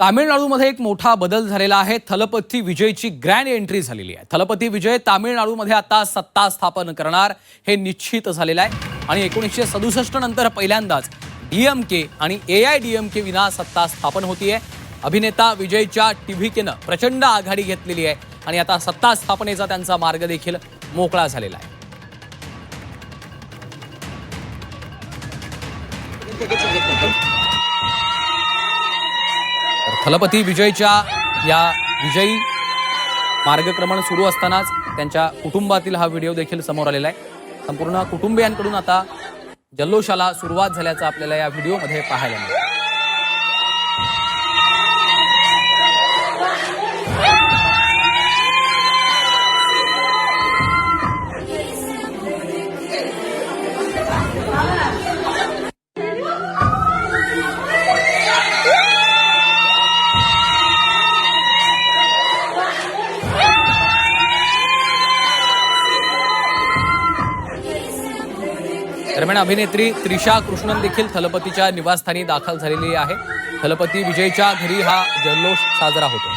तामिळनाडूमध्ये एक मोठा बदल झालेला आहे। थलपती विजयची ग्रँड एंट्री झालेली आहे। थलपती विजय तामिळनाडूमध्ये आता सत्ता स्थापन करणार हे निश्चित झालेलं आहे आणि 1967 नंतर पहिल्यांदाच डीएमके आणि एआयडीएमके विना सत्ता स्थापन होतीये। अभिनेता विजयच्या टीव्हीकेनं प्रचंड आघाडी घेतलेली आहे आणि आता सत्ता स्थापनेचा त्यांचा मार्ग देखील मोकळा झालेला आहे। थलपती विजयच्या या विजयी मार्गक्रमण सुरू असतानाच त्यांच्या कुटुंबातील हा व्हिडिओ देखील समोर आलेला आहे। संपूर्ण कुटुंबियांकडून आता जल्लोषाला सुरुवात झाल्याचं आपल्याला या व्हिडिओमध्ये पाहायला मिळेल। दरम्यान अभिनेत्री त्रिशा कृष्णन देखील थलपतीच्या निवासस्थानी दाखल झालेली आहे। थलपती विजयच्या घरी हा जल्लोष साजरा होतो।